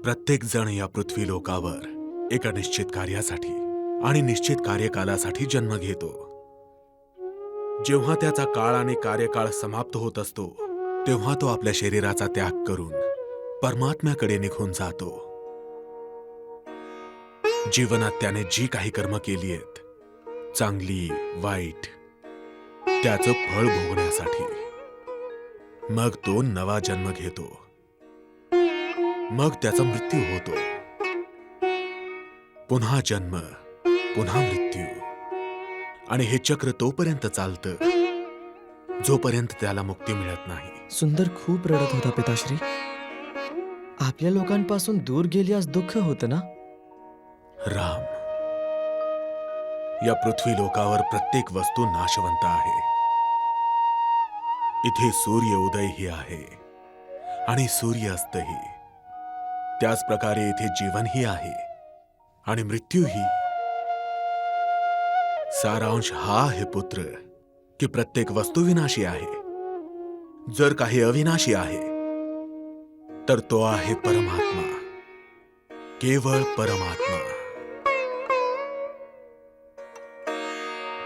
प्रत्येक जण या पृथ्वी लोकावर एका निश्चित कार्यासाठी आणि निश्चित कार्यकालासाठी जन्म घेतो. जेव्हा त्याचा काळ आणि कार्यकाळ समाप्त होत असतो तेव्हा तो आपल्या शरीराचा त्याग करून परमात्म्याकडे निघून जातो. जीवनात त्याने जी काही कर्म केली आहेत, चांगली वाईट, त्याचं फळ भोगण्यासाठी मग तो नवा जन्म घेतो. मग त्याचा मृत्यू होतो. पुन्हा जन्म, पुन्हा मृत्यू, आणि हे चक्र तोपर्यंत चालतं जोपर्यंत त्याला मुक्ती मिळत नाही. सुंदर खूप रडत होता पिताश्री. आपल्या लोकांपासून दूर गेल्यास दुःख होतं ना? राम, या पृथ्वी लोकावर प्रत्येक वस्तू नाशवंत आहे. इथे सूर्य उदयही आहे आणि सूर्य अस्तही. त्याच प्रकारे इथे जीवनही आहे आणि मृत्यूही. सारांश हा आहे पुत्र की प्रत्येक वस्तू विनाशी आहे. जर काही अविनाशी आहे तर तो आहे परमात्मा, केवळ परमात्मा.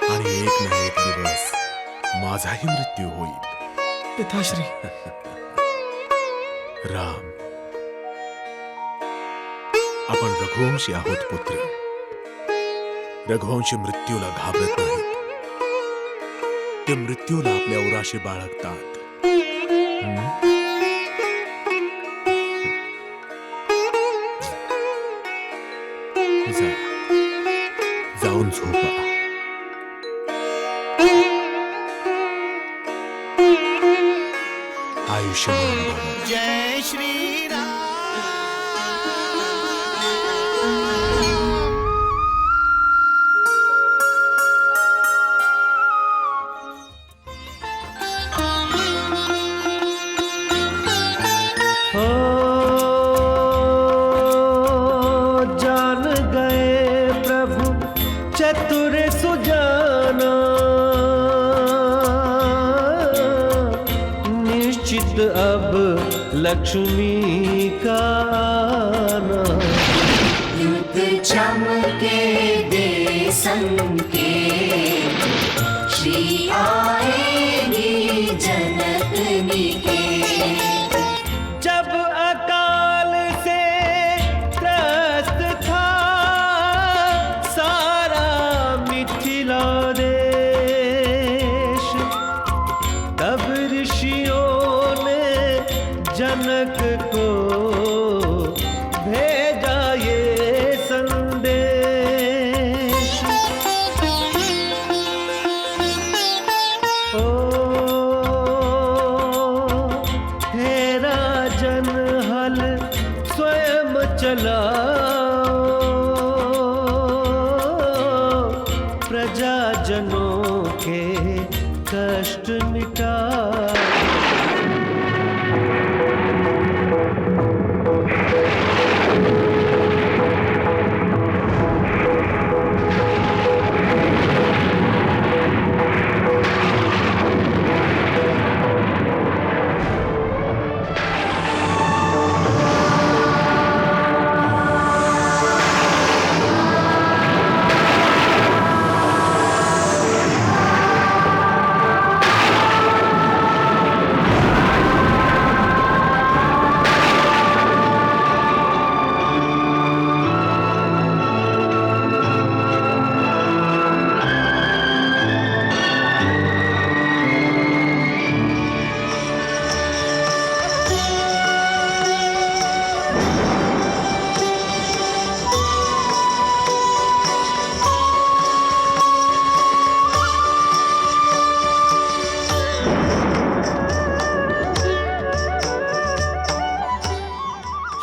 आणि एक ना एक दिवस माझाही मृत्यू होईल. पिताश्री, राम, आपण रघुवंशी आहोत पुत्र. रघुवंशी मृत्यूला घाबरत नाहीत. ते मृत्यूला आपल्या उराशी बाळगतात. जाऊन झोपा. आयुष्यमान भव. जय श्री राम. हो जान गए प्रभु चतुर सुजाना, निश्चित अब लक्ष्मी का आना. युग चमके दे संकेत, श्री आएगी जनकनी के. जब अकाल से त्रस्त था सारा मिथिला देश, तब ऋषियों ने जनक को भेजा ये संदेश. ओ हे राजन हल स्वयं चलाओ, प्रजाजनों के कष्ट मिटाओ.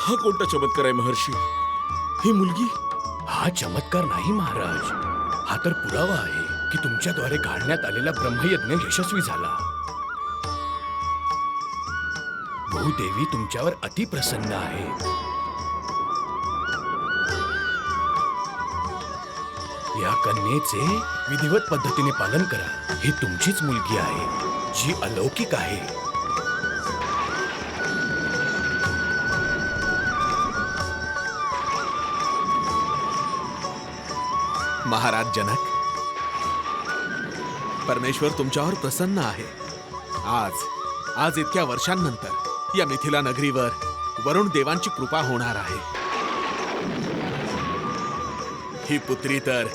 हा कोणता चमत्कार आहे महर्षी? ही मुलगी? हा चमत्कार नाही महाराज, हा तर पुरावा आहे की तुमच्याद्वारे घालण्यात आलेला ब्रह्मयज्ञ यशस्वी झाला. भूदेवी तुमच्यावर अति प्रसन्न आहे. या कन्येचे विधिवत पद्धतीने पालन करा. ही तुमचीच मुलगी आहे जी अलौकिक आहे. 「महाराज जनक, परमेश्वर तुमच्यावर प्रसन्न आहे. आज इतक्या वर्षांनंतर या मिथिला नगरीवर वरुण देवांची कृपा होणार आहे. ही पुत्री तर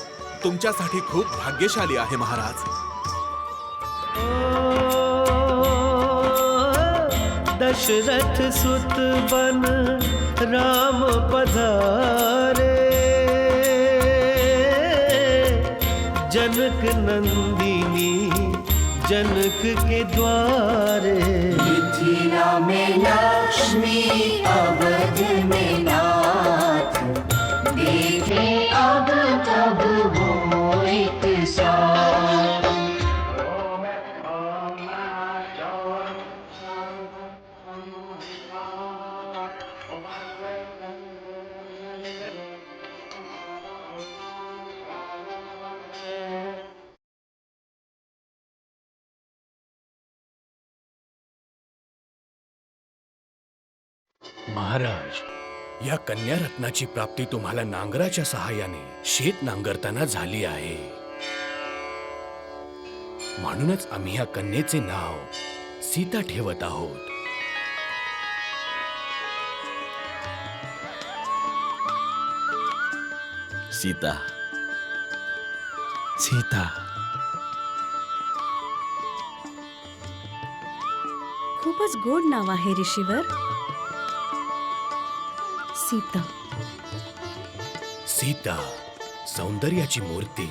तुमच्यासाठी खूप भाग्यशाली आहे महाराज. दशरथ सुत बन राम पधारे, जनक नंदिनी जनक के द्वारे. मिथिला में लक्ष्मी अवध में नाथ, देखे अब तब वो एक साथ. महाराज, या कन्या रत्नाची प्राप्ती तुम्हाला नांगराच्या सहाय्याने शेत नांगरताना झाली आहे. म्हणूनच आम्ही या कन्येचे नाव सीता ठेवत आहोत. सीता. सीता. खूपच गोड नाव आहे ऋषीवर. सीता. सीता सौंदर्याची मूर्ती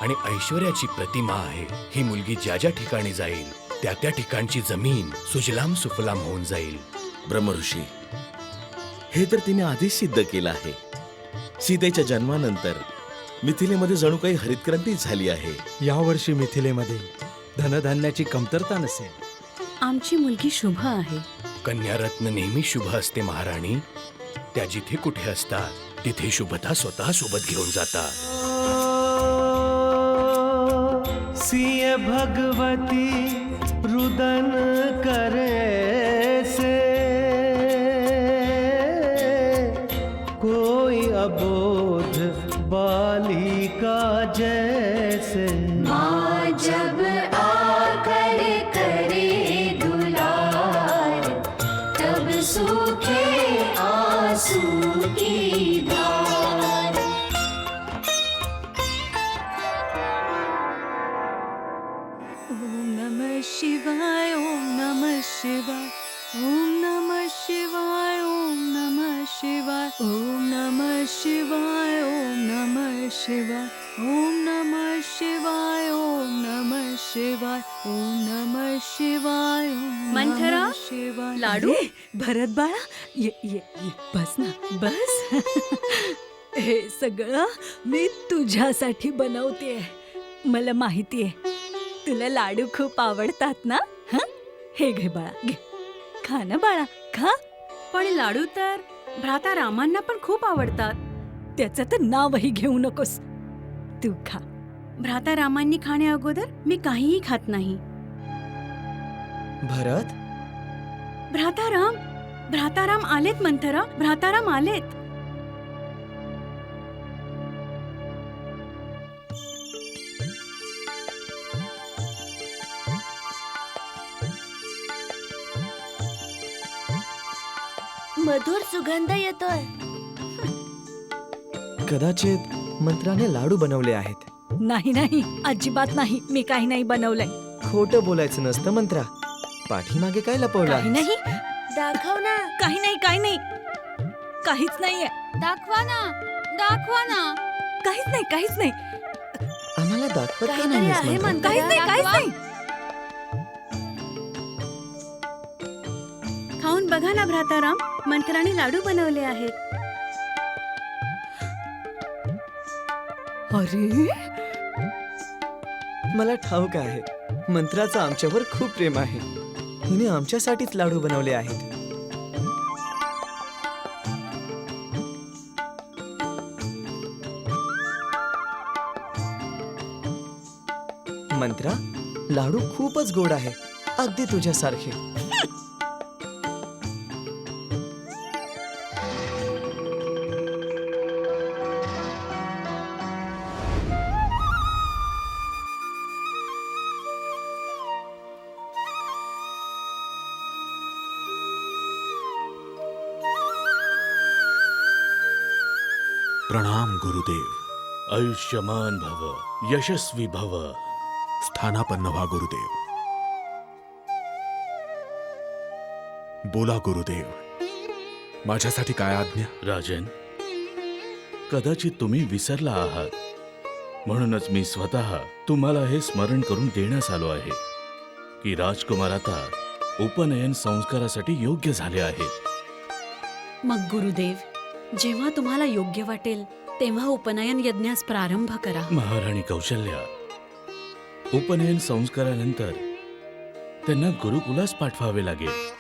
आणि ऐश्वर्याची प्रतिमा आहे. ही मुलगी ज्या ज्या ठिकाणी जाईल त्या त्या ठिकाणची जमीन सुजलाम सुफलाम होऊन जाईल. ब्रह्मऋषी, हे तर तिने आधीच सिद्ध केलं आहे. सीतेच्या जन्मानंतर मिथिलेमध्ये जणू काही हरितक्रांती झाली आहे. यावर्षी मिथिलेमध्ये धनधान्याची कमतरता नसेल. आमची मुलगी शुभ आहे. कन्यारत्न नेहमी शुभ असते महाराणी. त्या जिथे कुठे असतात तिथे शुभता स्वतः सोबत घेऊन जातात. सिय भगवती रुदन करे से, कोई अबोध बालिका जैसे. माँ जब आकर करे दुलार, तब सूखे आंसू की धार. ओम नमः शिवाय. ओम नमः शिवाय. ओम नमः शिवाय. ओम नमः शिवाय. ओम नमः शिवाय. ओम नमः शिवाय. ओम नमः शिवाय. ओम नमः शिवाय. ओम नमः शिवाय. मंथरा, शिवाय. लाडू. भरत बाळा, ये ये ये बस ना, बस. हे सगळं मी तुझ्यासाठी बनवतेय. मला माहितीये तुला लाडू खूप आवडतात ना. हं, हे घे बाळा, घे. खा ना बाळा, खा. पण लाडू तर भ्राता रामांना पण खूप आवडतात. त्याचं तर नावही घेऊ नकोस. तू खा. भ्राता रामांनी खाण्या अगोदर मी काहीही खात नाही. भरत. भ्राताराम आलेत मंथरा. भ्राताराम आलेत. मधुर सुगंध येतोय. कदाचित मंत्राने लाडू बनवले आहेत. नाही नाही, अजिबात नाही. मी काही नाही बनवलंय. खोटं बोलायचं नसतं मंत्रा. पाठीमागे काय लपवलं काही आहेस? नाही. दाखव ना. काही नाही. काही नाही. काहीच नाहीये. दाखवा ना. दाखवा ना. काहीच नाही. काहीच नाही. आम्हाला दाखवत का काहीतरी नाहीस आहे मंत्रा? मंत्रा. काहीच नाही. काहीच नाही. खाऊन बघा ना भ्राताराम. मंथराने लाडू बनवले आहेत. अरे, मला ठाऊक आहे, मंत्राचं आमच्यावर खूप प्रेम आहे. हिने आमच्यासाठीच लाडू बनवले आहेत. मंत्रा, लाडू खूपच गोड आहे, अगदी तुझ्यासारखे. प्रणाम गुरुदेव. आयुष्यमान भव, यशस्वी भव. स्थानापन्न व्हा गुरुदेव. बोला गुरुदेव, माझ्यासाठी काय आज्ञा? राजन, कदाचित तुम्ही विसरला आहात, म्हणूनच मी स्वतः तुम्हाला हे स्मरण करून देण्यास आलो आहे की राजकुमार आता उपनयन संस्कारासाठी योग्य झाले आहेत. मग गुरुदेव, जेव्हा तुम्हाला योग्य वाटेल तेव्हा उपनयन यज्ञास प्रारंभ करा. महाराणी कौशल्या, उपनयन संस्कारानंतर त्यांना गुरुकुलास पाठवावे लागेल.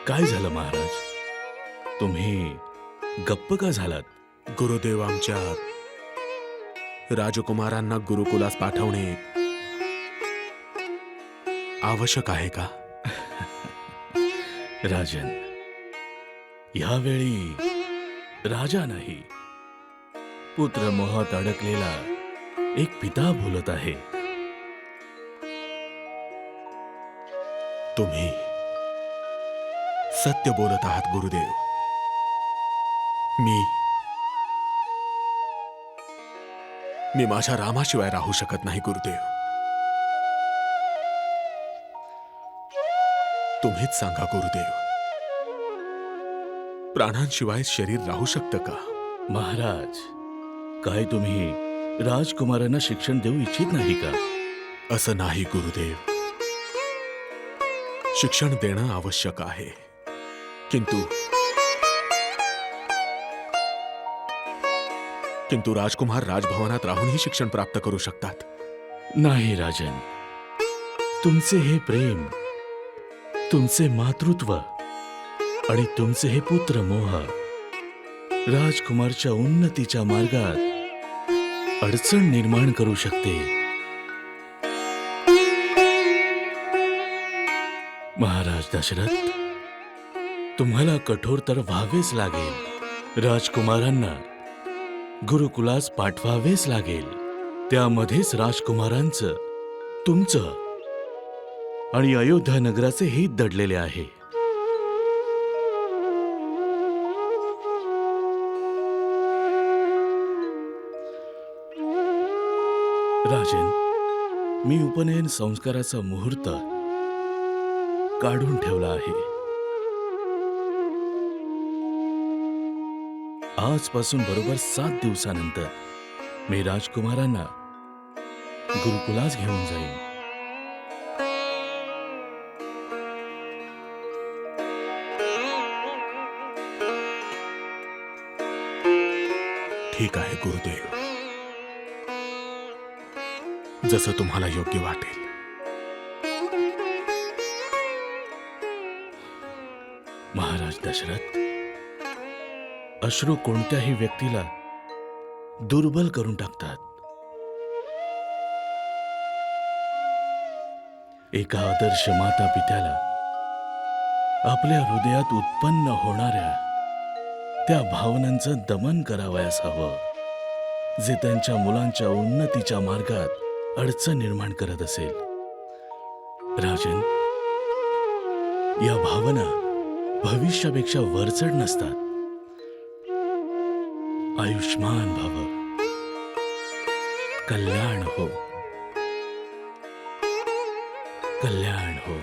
काय झालं महाराज? तुम्ही गप्प का झालात? गुरुदेव, आमच्या राजकुमारांना गुरुकुलास पाठवणे आवश्यक आहे का? राजन, यावेळी राजा नाही, पुत्र मोहात अडकलेला एक पिता बोलत आहे. तुम्ही सत्य बोलत आहात गुरुदेव. मी माझ्या रामाशिवाय राहू शकत नाही गुरुदेव. तुम्हीच सांगा गुरुदेव, प्राणांशिवाय शरीर राहू शकतं का? महाराज, काय तुम्ही राजकुमारांना शिक्षण देऊ इच्छित नाही का? असं नाही गुरुदेव. शिक्षण देणं आवश्यक आहे, किंतु राजकुमार राजभवनात राहूनही शिक्षण प्राप्त करू शकतात. नाही राजन, तुमचे हे प्रेम, तुमचे मातृत्व आणि तुमचे हे पुत्र मोह राजकुमारच्या उन्नतीच्या मार्गात अडचण निर्माण करू शकते. महाराज दशरथ, तुम्हाला कठोर तर व्हावेच लागेल. राजकुमारांना गुरुकुलास पाठवावेच लागेल. त्यामध्येच राजकुमारांचं, तुमचं आणि अयोध्या नगराचे हित दडलेले आहे. राजन, मी उपनयन संस्काराचा मुहूर्त काढून ठेवला आहे. आजपासून बरोबर 7 दिवसानंतर मी राजकुमारांना गुरुकुलास घेऊन जाईन. ठीक आहे गुरुदेव, जसं तुम्हाला योग्य वाटेल. महाराज दशरथ, अश्रू कोणत्याही व्यक्तीला दुर्बल करून टाकतात. एका आदर्श माता पित्याला आपल्या हृदयात उत्पन्न होणाऱ्या त्या भावनांचं दमन करावयास हवं, जे त्यांच्या मुलांच्या उन्नतीच्या मार्गात अडचण निर्माण करत असेल. राजन, या भावना भविष्यापेक्षा वरचढ नसतात. आयुष्मान भव, कल्याण हो, कल्याण हो.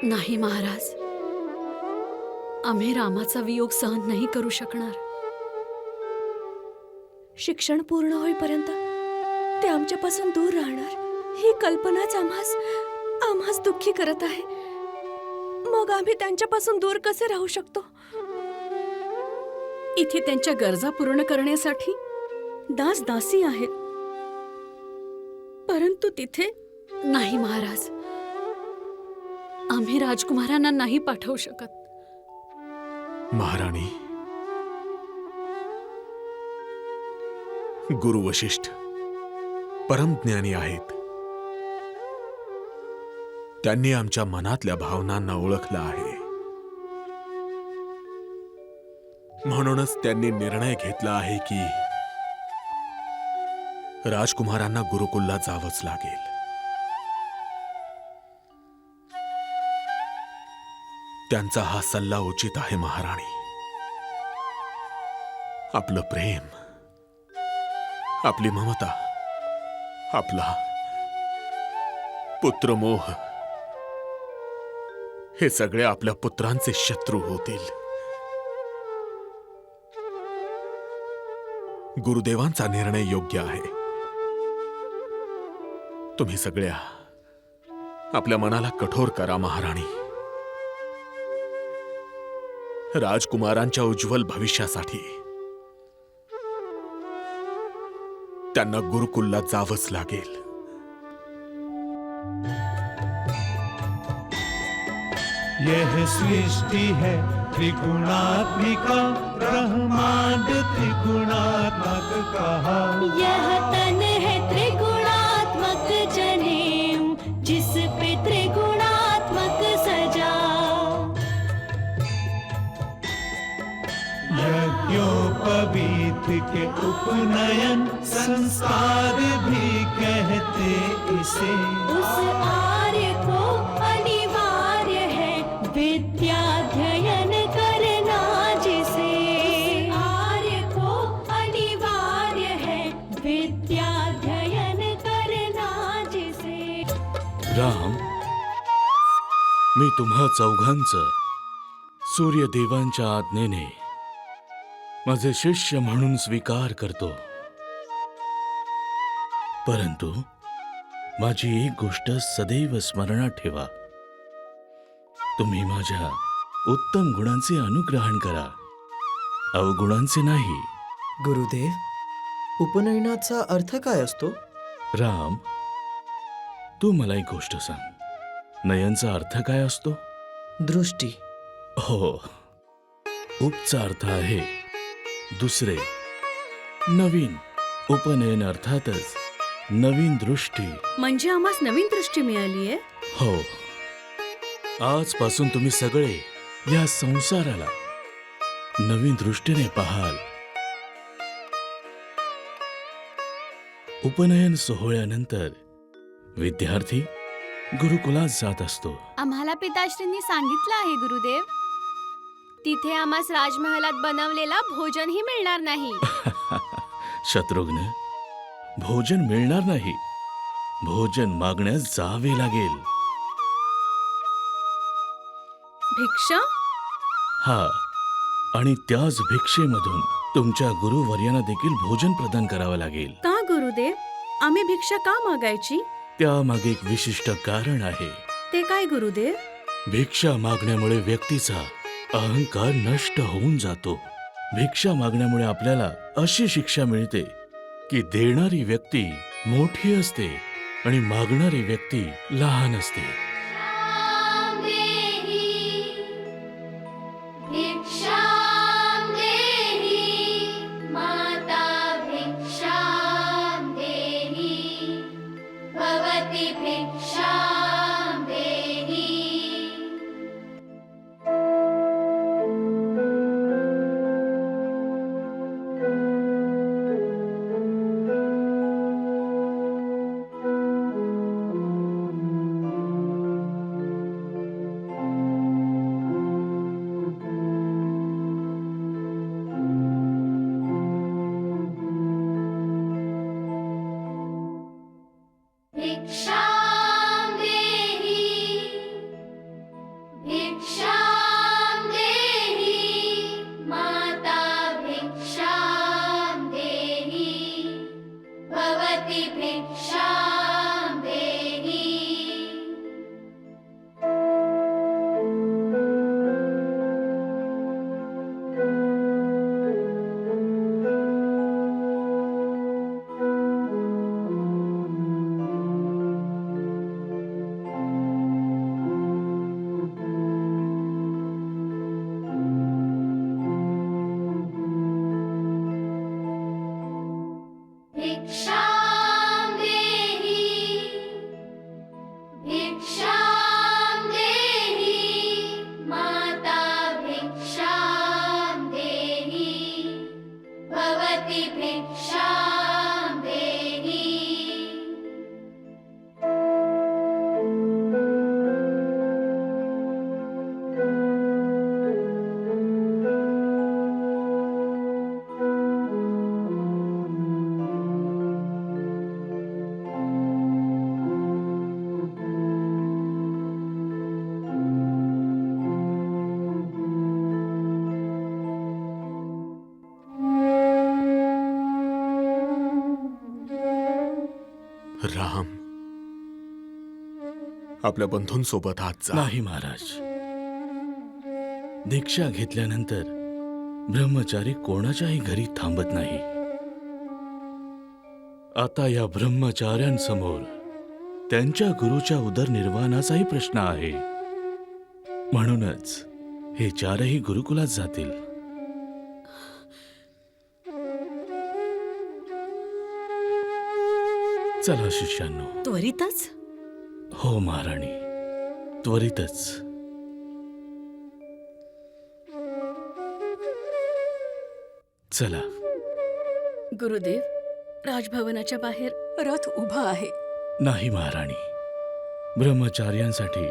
नाही महाराज, आम्ही रामाचा वियोग सहन नाही करू शकणार. शिक्षण पूर्ण होईपर्यंत ते आमच्यापासून दूर राहणार ही कल्पनाच आम्हास दुःखी करत आहे. मग आम्ही त्यांच्यापासून दूर कसे राहू शकतो? इथे त्यांच्या गरजा पूर्ण करण्यासाठी दास दासी आहेत, परंतु तिथे नाही महाराज. आम्ही राजकुमारांना नाही पाठवू शकत. महाराणी, गुरु वशिष्ठ परमज्ञानी आहेत. त्यांनी आमच्या मनातल्या भावनांना ओळखलं आहे. म्हणूनच त्यांनी निर्णय घेतला आहे की राजकुमारांना गुरुकुलला जावंच लागेल. त्यांचा हा सल्ला उचित आहे महाराणी. आपलं प्रेम, आपली ममता, आपला पुत्रमोह हे सगळे आपल्या पुत्रांचे शत्रू होतील. गुरुदेवांचा निर्णय योग्य आहे. तुम्ही सगळ्या आपल्या मनाला कठोर करा महाराणी. राजकुमारांच्या उज्ज्वल भविष्यासाठी त्यांना गुरुकुलला जावंच लागेल. यह सृष्टि है त्रिगुणात्मिका, ब्रह्मांड त्रिगुणात्मक कहा. यह तन है त्रिगुणात्मक जनेऊ, जिस पे त्रिगुणात्मक सजा. यज्ञोपवीत के उपनयन संस्कार भी कहते इसे. उस आर्य को अनिवार्य है विद्याध्ययन करना जिसे. आर्य को अनिवार्य है विद्याध्ययन करना जिसे. राम, मी तुम्हा चौघांचं सूर्यदेवांच्या आज्ञेने माझे शिष्य म्हणून स्वीकार करतो. परंतु माझी एक गोष्ट सदैव स्मरणात ठेवा. तुम्ही माझ्या उत्तम गुणांचे अनुग्रहण करा, अवगुणांचे नाही. गुरुदेव, उपनयनाचा अर्थ काय असतो? राम, तू मला एक गोष्ट सांग. नयनचा अर्थ काय असतो? दृष्टी. हो, उपचा अर्थ आहे दुसरे, नवीन. उपनयन अर्थातच नवीन दृष्टी. म्हणजे आम्हास नवीन दृष्टी मिळालीये. हो, आजपासून तुम्ही सगळे या संसाराला नवीन दृष्टीने पाहाल. उपनयन सोहळ्यानंतर विद्यार्थी गुरुकुलात जात असतो. आम्हाला पिताश्रींनी सांगितलं आहे गुरुदेव, तिथे आम्हास राजमहालात बनवलेला भोजनही मिळणार नाही. शत्रुघ्न, भोजन मिळणार नाही. भोजन मागण्यास जावे लागेल. भिक्षा? हा, आणि त्याच भिक्षेमधून तुमच्या गुरुवर्यांना देखील भोजन प्रदान करावं लागेल. का गुरुदेव? आम्ही भिक्षा का मागायची? त्यामागे एक विशिष्ट कारण आहे. ते काय गुरुदेव? भिक्षा मागण्यामुळे व्यक्तीचा अहंकार नष्ट होऊन जातो. भिक्षा मागण्यामुळे आपल्याला अशी शिक्षा मिळते की देणारी व्यक्ती मोठी असते आणि मागणारी व्यक्ती लहान असते. भिक्षां देहि माता, भिक्षां देहि भवती, भिक्षां देहि. भिक्षां देहि, भिक्षां देहि माता, भिक्षां देहि भवती, भिक्षां देहि. भिक्षां देहि. भवति भिक्षां देहि राम, आपल्या बंधूंसोबत आज जा. नाही महाराज. दीक्षा घेतल्यानंतर ब्रह्मचारी कोणाच्याही घरी थांबत नाही. आता या ब्रह्मचार्यांसमोर त्यांच्या गुरुच्या उदरनिर्वाहाचाही प्रश्न आहे. म्हणूनच हे चारही गुरुकुलात जातील. चला शिष्यांनो. त्वरितच? हो महाराणी, त्वरितच. चला. गुरुदेव, राजभवनाच्या बाहेर रथ उभा आहे. नाही महाराणी, ब्रह्मचार्यांसाठी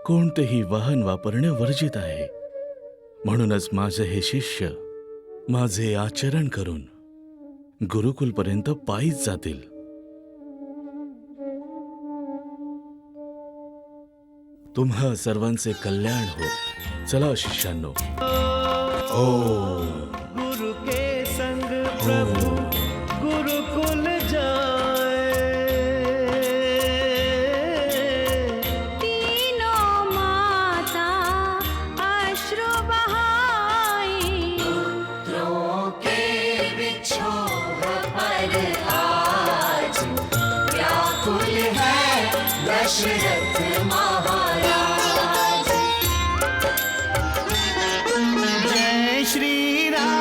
कोणतेही वाहन वापरणे वर्जित आहे. म्हणूनच माझे हे शिष्य माझे आचरण करून गुरुकुलपर्यंत पायीच जातील. तुम्हा सर्वांचे कल्याण हो. चला शिष्यांनो. गुरु के संग प्रभु गुरुकुल जाए, तीनों माता अश्रु बहाई, जय श्री राम.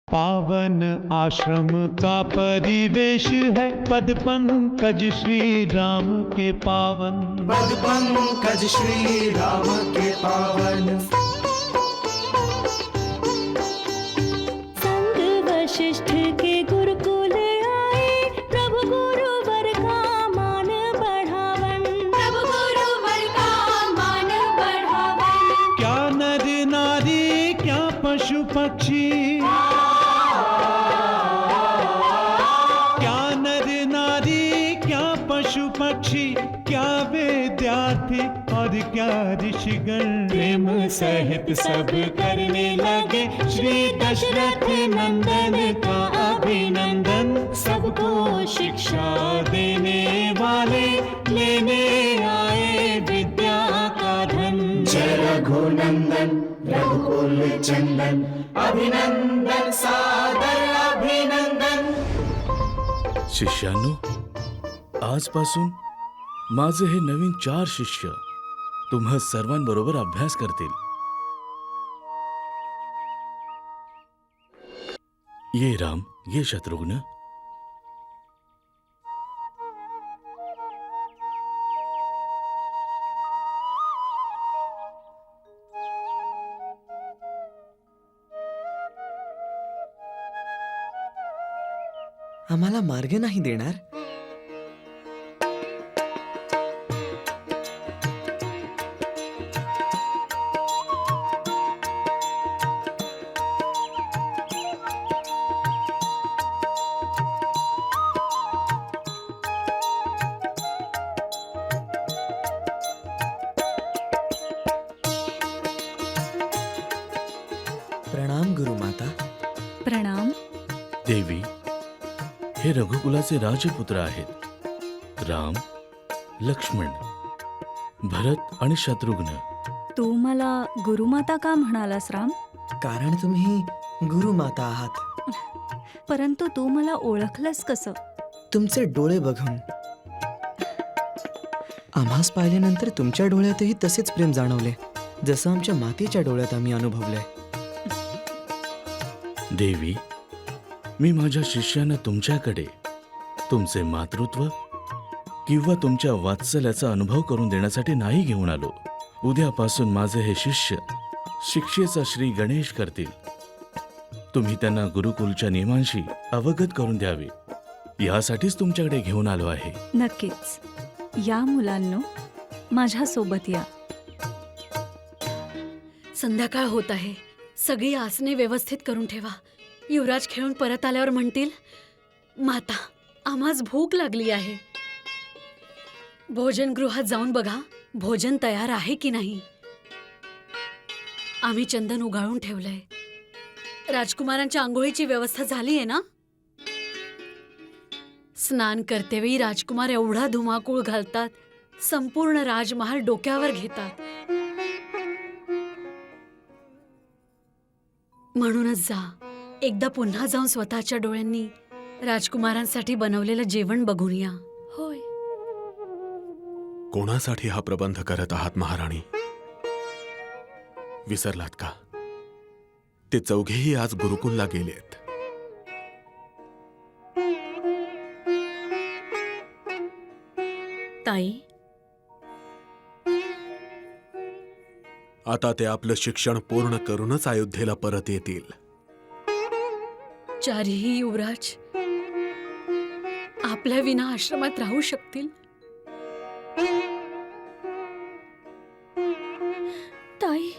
पावन आश्रम का परिवेश है, पद पंकज श्री राम के पावन. पद पंकज श्री राम के पावन. संग वशिष्ठ के गुरुकुल आए, प्रभु गुरुवर का मान बढ़ावन, प्रभु गुरुवर का मान बढ़ावन. क्या नर नारी क्या पशु पक्षी, पशु पक्षी, क्या विद्यार्थी और क्या ऋषिगण प्रेम सहित सब करने लगे श्री दशरथ नंदन का अभिनंदन. सबको शिक्षा देने वाले लेने आए विद्या का धन. जय रघुनंदन रघुकुल चंदन, अभिनंदन सादर अभिनंदन. शिष्यांनो, आजपासून माझे हे नवीन 4 शिष्य तुम्हा सर्वांबरोबर अभ्यास करतील. ये राम, ये शत्रुघ्न. आम्हाला मार्ग नाही देणार? प्रणाम गुरुमाता. प्रणाम. देवी, हे रघुकुलाचे राजपुत्र आहेत, राम, लक्ष्मण, भरत आणि शत्रुघ्न. तू मला गुरुमाता का म्हणालास राम? कारण तुम्ही गुरुमाता आहात. परंतु तू मला ओळखलंस कसं? तुमचे डोळे बघून. आम्हास पाहिल्यानंतर तुमच्या डोळ्यातही तसेच प्रेम जाणवले, जसं आमच्या मातेच्या डोळ्यात आम्ही अनुभवलंय. देवी, मी माझ्या शिष्यांना तुमच्याकडे तुमचे मातृत्व किंवा तुमच्या वात्सल्याचा अनुभव करून देण्यासाठी नाही घेऊन आलो. उद्यापासून माझे हे शिष्य शिक्षेचा श्री गणेश करतील. तुम्ही त्यांना गुरुकुलच्या नियमांशी अवगत करून द्यावे, यासाठीच तुमच्याकडे घेऊन आलो आहे. नक्कीच. या मुलांनो, माझ्या सोबत या. संध्याकाळ होत आहे. सगळी आसने व्यवस्थित करून ठेवा. युवराज खेळून परत आल्यावर म्हणतील, माता, आम्हास भूक लागली आहे. भोजनगृहात जाऊन बघा, भोजन तयार आहे की नाही. आम्ही चंदन उगाळून ठेवलंय. राजकुमारांच्या आंघोळीची व्यवस्था झाली आहे ना? स्नान करतेवेळी राजकुमार एवढा धुमाकूळ घालतात, संपूर्ण राजमहाल डोक्यावर घेतात. म्हणूनच जा, एकदा पुन्हा जाऊन स्वतःच्या डोळ्यांनी राजकुमारांसाठी बनवलेलं जेवण बघून या. होय. कोणासाठी हा प्रबंध करत आहात महाराणी? विसरलात का? ते चौघेही आज गुरुकुलला गेलेत. ताई, आता ते आपलं शिक्षण पूर्ण करूनच अयोध्येला परत येतील. चारही युवराज आपल्या विना आश्रमात राहू शकतील? ताई,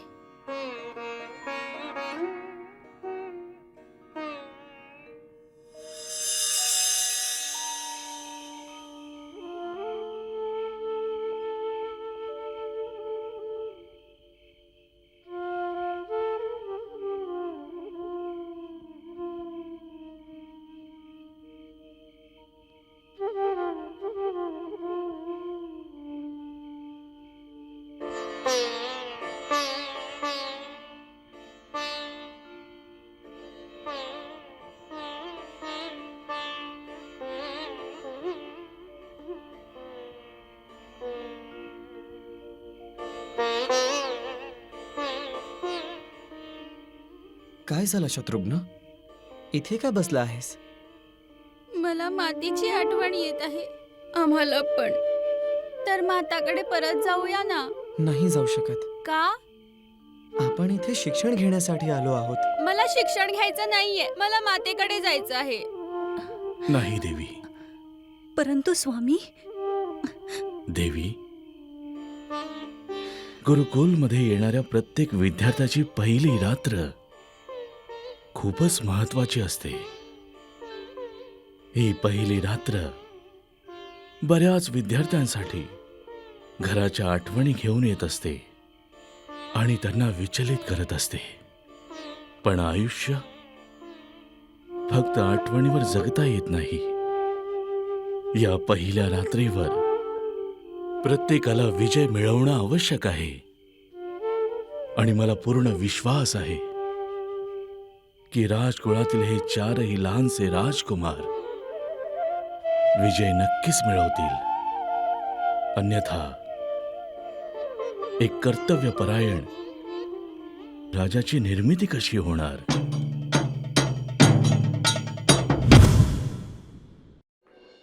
काय झालं शत्रुघ्न? इथे का बसला आहेस? मला मातीची आठवण येत आहे. आम्हाला पण. तर माताकडे परत जाऊया ना. नाही जाऊ शकत. का? आपण इथे शिक्षण घेण्यासाठी आलो आहोत. मला शिक्षण घ्यायचं नाहीये. मला मातेकडे जायचं आहे. नाही देवी. परंतु स्वामी, देवी, गुरुकुलमध्ये येणाऱ्या प्रत्येक विद्यार्थ्याची पहिली रात्र खूपच महत्वाची असते. ही पहिली रात्र बऱ्याच विद्यार्थ्यांसाठी घराच्या आठवणी घेऊन येत असते आणि त्यांना विचलित करत असते. पण आयुष्य फक्त आठवणीवर जगता येत नाही. या पहिल्या रात्रीवर प्रत्येकाला विजय मिळवणं आवश्यक आहे. आणि मला पूर्ण विश्वास आहे की राजकुळातील हे चारही लहानसे राजकुमार विजय नक्कीच मिळवतील. अन्यथा एक कर्तव्यपरायण राजाची निर्मिती कशी होणार?